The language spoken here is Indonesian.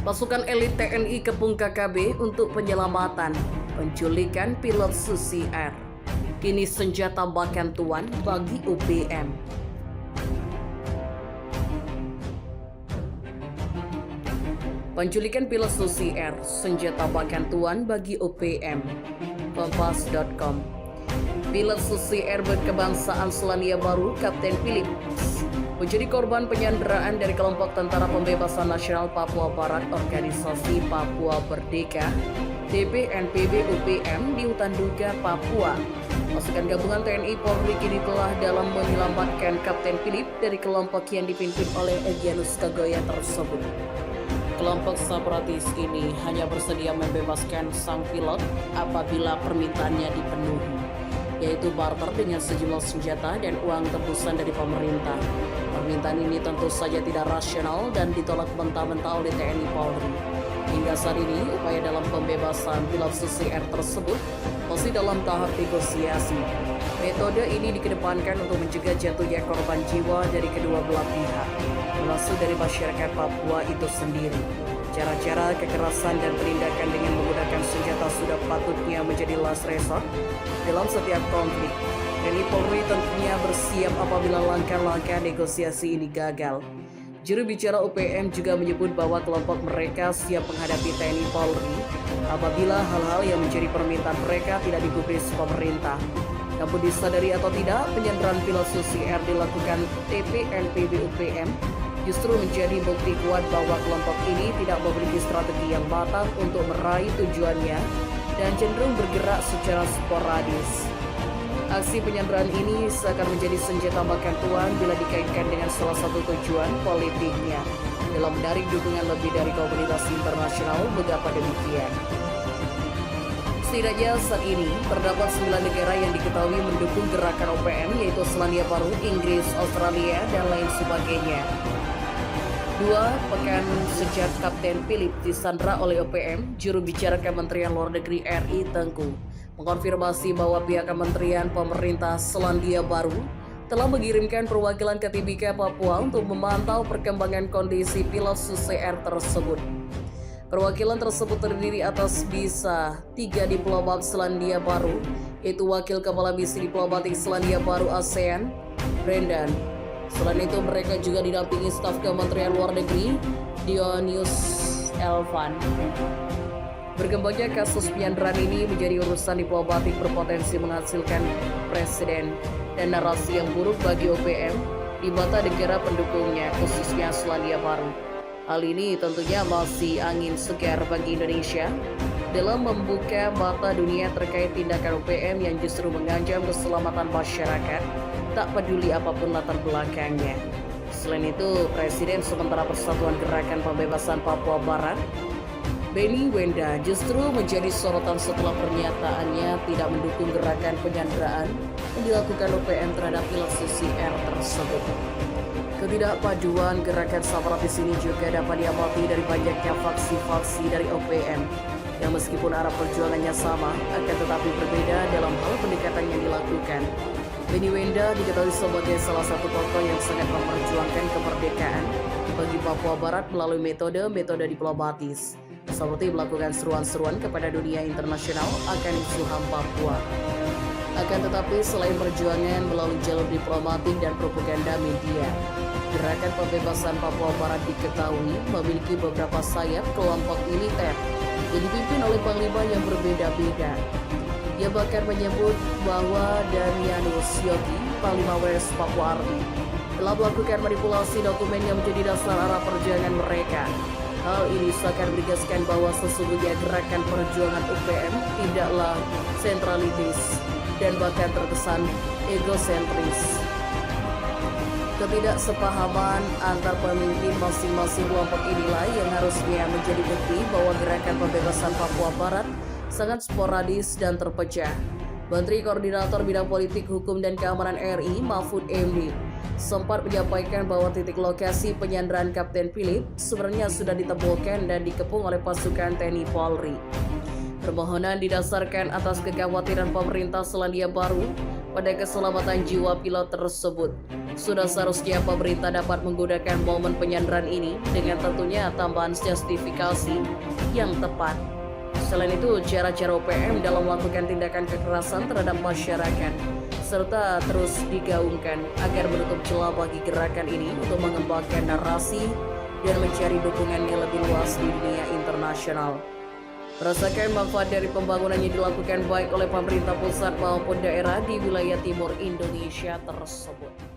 Pasukan elit TNI kepung KKB untuk penyelamatan penculikan pilot Susi Air. Kini senjata makan tuan bagi UPM. Penculikan pilot Susi Air, senjata makan tuan bagi UPM. Kompas.com. Pilot Susi Air berkebangsaan Selandia Baru, Kapten Philips, menjadi korban penyanderaan dari kelompok Tentara Pembebasan Nasional Papua Barat Organisasi Papua Merdeka (TPNPB) UPM di hutan Duga, Papua. Pasukan gabungan TNI Polri kini telah dalam menyelamatkan Kapten Philips dari kelompok yang dipimpin oleh Egyanus Kagoya tersebut. Kelompok separatis ini hanya bersedia membebaskan sang pilot apabila permintaannya dipenuhi, yaitu barter dengan sejumlah senjata dan uang tebusan dari pemerintah. Permintaan ini tentu saja tidak rasional dan ditolak mentah-mentah oleh TNI Polri. Hingga saat ini, upaya dalam pembebasan pilot Susi Air tersebut masih dalam tahap negosiasi. Metode ini dikedepankan untuk mencegah jatuhnya korban jiwa dari kedua belah pihak, termasuk dari masyarakat Papua itu sendiri. Cara-cara kekerasan dan penindakan dengan menggunakan senjata sudah patutnya menjadi last resort dalam setiap konflik. TNI Polri tentunya bersiap apabila langkah-langkah negosiasi ini gagal. Juru bicara UPM juga menyebut bahwa kelompok mereka siap menghadapi TNI Polri apabila hal-hal yang menjadi permintaan mereka tidak digubris pemerintah. Namun disadari atau tidak, penyanderaan pilot Susi Air dilakukan TPNPB UPM justru menjadi bukti kuat bahwa kelompok ini tidak memiliki strategi yang matang untuk meraih tujuannya dan cenderung bergerak secara sporadis. Aksi penyanderaan ini seakan menjadi senjata makan tuan bila dikaitkan dengan salah satu tujuan politiknya dalam menarik dukungan lebih dari komunitas internasional. Mengapa demikian? Setidaknya saat ini terdapat 9 negara yang diketahui mendukung gerakan UPM, yaitu Selandia Baru, Inggris, Australia, dan lain sebagainya. 2 pekan sejak Kapten Philips disandra oleh UPM, juru bicara Kementerian Luar Negeri RI Tengku mengkonfirmasi bahwa pihak Kementerian Pemerintah Selandia Baru telah mengirimkan perwakilan ke Timika, Papua untuk memantau perkembangan kondisi pilot Susi Air tersebut. Perwakilan tersebut terdiri atas bisa 3 diplomat Selandia Baru, yaitu Wakil Kepala Misi Diplomatik Selandia Baru ASEAN, Brendan. Selain itu, mereka juga didampingi staf Kementerian Luar Negeri, Dionysius Elvan. Berkembangnya kasus penyanderaan ini menjadi urusan diplomatik berpotensi menghasilkan presiden dan narasi yang buruk bagi UPM di mata negara pendukungnya, khususnya Selandia Baru. Hal ini tentunya masih angin segar bagi Indonesia dalam membuka mata dunia terkait tindakan UPM yang justru mengancam keselamatan masyarakat, tak peduli apapun latar belakangnya. Selain itu, Presiden sementara Persatuan Gerakan Pembebasan Papua Barat, Benny Wenda, justru menjadi sorotan setelah pernyataannya tidak mendukung gerakan penyanderaan yang dilakukan UPM terhadap pilot Susi Air tersebut. Ketidakpaduan gerakan separatis ini juga dapat diamati dari banyaknya faksi-faksi dari UPM yang meskipun arah perjuangannya sama, akan tetapi berbeda dalam hal pendekatan yang dilakukan. Benny Wenda diketahui sebagai salah satu tokoh yang sangat memperjuangkan kemerdekaan bagi Papua Barat melalui metode diplomatis, seperti melakukan seruan-seruan kepada dunia internasional akan isu HAM Papua. Akan tetapi selain perjuangan melalui jalur diplomatik dan propaganda media, gerakan pembebasan Papua Barat diketahui memiliki beberapa sayap kelompok militer yang dipimpin oleh panglima yang berbeda-beda. Ia bahkan menyebut bahwa Damianus Yogi, Panglima West Papua Army, telah melakukan manipulasi dokumen yang menjadi dasar arah perjuangan mereka. Hal ini seakan menegaskan bahwa sesungguhnya gerakan perjuangan UPM tidaklah sentralitis dan bahkan terkesan egosentris. Ketidaksepahaman antar pemimpin masing-masing kelompok inilah yang harusnya menjadi bukti bahwa gerakan pembebasan Papua Barat sangat sporadis dan terpecah. Menteri Koordinator Bidang Politik, Hukum, dan Keamanan RI, Mahfud MD, sempat menyampaikan bahwa titik lokasi penyanderaan Kapten Philips sebenarnya sudah ditemukan dan dikepung oleh pasukan TNI Polri. Permohonan didasarkan atas kekhawatiran pemerintah Selandia Baru pada keselamatan jiwa pilot tersebut. Sudah seharusnya pemerintah dapat menggunakan momen penyandaran ini dengan tentunya tambahan justifikasi yang tepat. Selain itu, cara-cara OPM dalam melakukan tindakan kekerasan terhadap masyarakat serta terus digaungkan agar menutup celah bagi gerakan ini untuk mengembangkan narasi dan mencari dukungan yang lebih luas di dunia internasional. Merasakan manfaat dari pembangunan yang dilakukan baik oleh pemerintah pusat maupun daerah di wilayah timur Indonesia tersebut.